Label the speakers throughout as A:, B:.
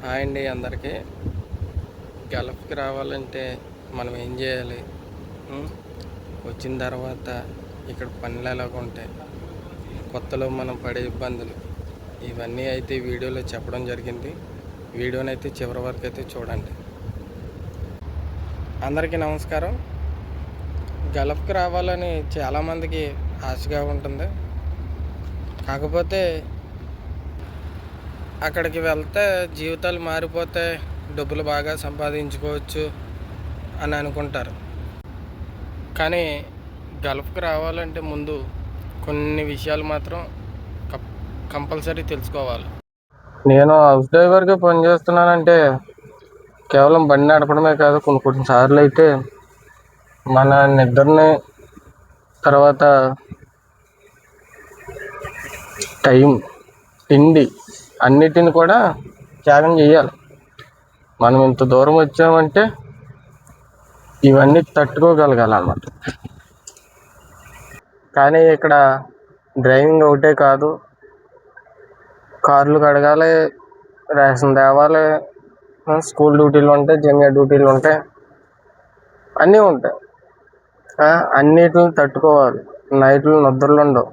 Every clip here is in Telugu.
A: హాయ్ అండి అందరికీ. గల్ఫ్కి రావాలంటే మనం ఏం చేయాలి? ఉం? వచ్చిన తర్వాత ఇక్కడ పనులు ఎలాగ ఉంటాయి, కొత్తలో మనం పడే ఇబ్బందులు, ఇవన్నీ అయితే వీడియోలో చెప్పడం జరిగింది. వీడియోని అయితే చివరి వరకు అయితే చూడండి. అందరికీ నమస్కారం. గల్ఫ్కి రావాలని చాలామందికి ఆశగా ఉంటుంది. కాకపోతే అక్కడికి వెళ్తే జీవితాలు మారిపోతే డబ్బులు బాగా సంపాదించుకోవచ్చు అని అనుకుంటారు. కానీ గల్ఫ్కి రావాలంటే ముందు కొన్ని విషయాలు మాత్రం కంపల్సరీ తెలుసుకోవాలి. నేను హౌస్ డ్రైవర్గా పనిచేస్తున్నానంటే కేవలం బండి నడపడమే కాదు, కొన్ని సార్లు అయితే మన నిద్రని, తర్వాత టైం, తిండి అన్నిటిని కూడా త్యాగం చేయాలి. మనం ఇంత దూరం వచ్చామంటే ఇవన్నీ తట్టుకోగలగాలన్నమాట. కానీ ఇక్కడ డ్రైవింగ్ ఒకటే కాదు, కార్లు కడగాలి, రేషన్ తేవాలి, స్కూల్ డ్యూటీలు ఉంటాయి, జమియా డ్యూటీలు ఉంటాయి, అన్నీ ఉంటాయి. అన్నిటిని తట్టుకోవాలి. నైట్లు నిద్రలు ఉండవు.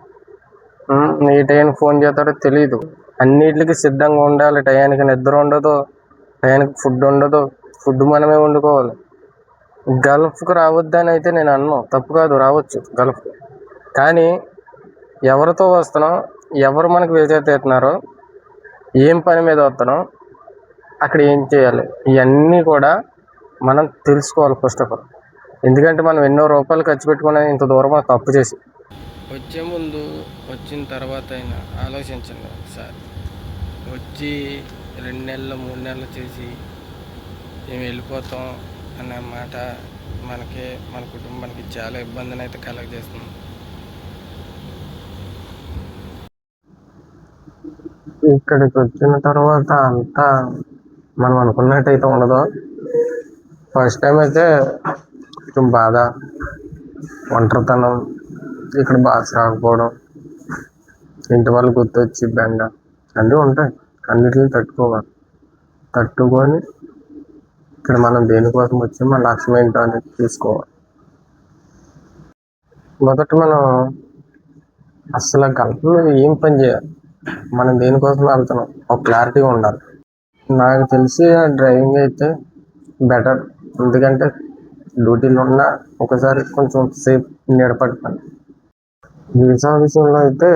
A: ఏ టైంకి ఫోన్ చేస్తాడో తెలియదు. అన్నిటికి సిద్ధంగా ఉండాలి. టయానికి నిద్ర ఉండదు, టయానికి ఫుడ్ ఉండదు. ఫుడ్ మనమే వండుకోవాలి. గల్ఫ్కి రావద్దని అయితే నేను అన్నాను, తప్పు కాదు, రావచ్చు గల్ఫ్కి. కానీ ఎవరితో వస్తున్నాం, ఎవరు మనకు వేసే తీస్తున్నారో, ఏం పని మీద వస్తున్నాం, అక్కడ ఏం చేయాలి, ఇవన్నీ కూడా మనం తెలుసుకోవాలి ఫస్ట్ ఆఫ్ ఆల్. ఎందుకంటే మనం ఎన్నో రూపాయలు ఖర్చు పెట్టుకునే ఇంత దూరం తప్పు చేసి వచ్చే ముందు, వచ్చిన తర్వాత అయినా ఆలోచించండి ఒకసారి. వచ్చి 2 నెలలు 3 నెలలు చేసి మేము వెళ్ళిపోతాం అన్న మాట మనకి, మన కుటుంబానికి చాలా ఇబ్బందిని అయితే కలగజేస్తుంది. ఇక్కడికి వచ్చిన తర్వాత అంతా మనం అనుకున్నట్టయితే ఉండదు. ఫస్ట్ టైం అయితే కొంచెం బాధ, ఒంటరితనం, ఇక్కడ భాష రాకపోవడం, ఇంటి వాళ్ళు గుర్తొచ్చి బెంగ అన్నీ ఉంటాయి. అన్నిటిని తట్టుకొని ఇక్కడ మనం దేనికోసం వచ్చి మన లక్ష్యం ఏంటో అనేది తీసుకోవాలి. మొదట మనం అసలు గల్ఫ్లో ఏం పని చేయాలి, మనం దేనికోసం వెళ్తున్నాం, ఒక క్లారిటీ ఉండాలి. నాకు తెలిసి డ్రైవింగ్ అయితే బెటర్. ఎందుకంటే డ్యూటీలో ఉన్న ఒకసారి కొంచెం సేఫ్ నిలబడతాను. వీసా విషయంలో అయితే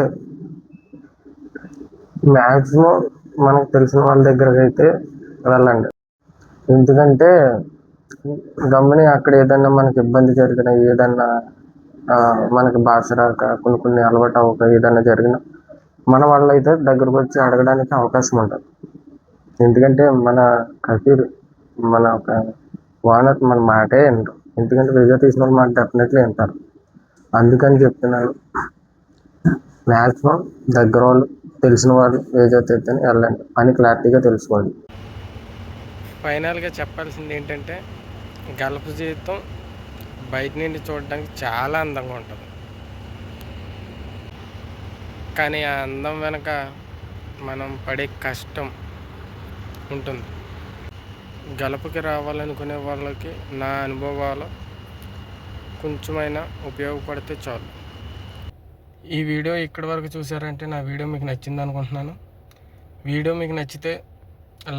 A: మ్యాక్సిమం మనకు తెలిసిన వాళ్ళ దగ్గరకు అయితే వెళ్ళండి. ఎందుకంటే గమ్ముని అక్కడ ఏదన్నా మనకి ఇబ్బంది జరిగినా, ఏదన్నా మనకి భాష రాక, కొన్ని అలవాటు అవ్వక ఏదన్నా జరిగినా మన వాళ్ళు అయితే దగ్గరకు వచ్చి అడగడానికి అవకాశం ఉంటుంది. ఎందుకంటే మన కఫీర్, మన ఒక ఓనర్ మన మాటే వింటారు. ఎందుకంటే వీసా తీసిన వాళ్ళు మాట డెఫినెట్లీ వింటారు. అందుకని చెప్తున్నాను, మ్యాక్సిమం దగ్గర వాళ్ళు, తెలిసిన వాళ్ళు ఏదైతే వెళ్ళండి, అని క్లారిటీగా తెలుసుకోండి. ఫైనల్గా చెప్పాల్సింది ఏంటంటే, గల్ఫ్ జీవితం బయట నుండి చూడడానికి చాలా అందంగా ఉంటుంది. కానీ ఆ అందం వెనక మనం పడే కష్టం ఉంటుంది. గల్ఫ్కి రావాలనుకునే వాళ్ళకి నా అనుభవాలు కొంచెమైనా ఉపయోగపడితే చాలు. ఈ వీడియో ఇక్కడి వరకు చూసారంటే నా వీడియో మీకు నచ్చింది అనుకుంటున్నాను. వీడియో మీకు నచ్చితే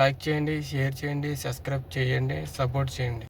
A: లైక్ చేయండి, షేర్ చేయండి, సబ్స్క్రైబ్ చేయండి, సపోర్ట్ చేయండి.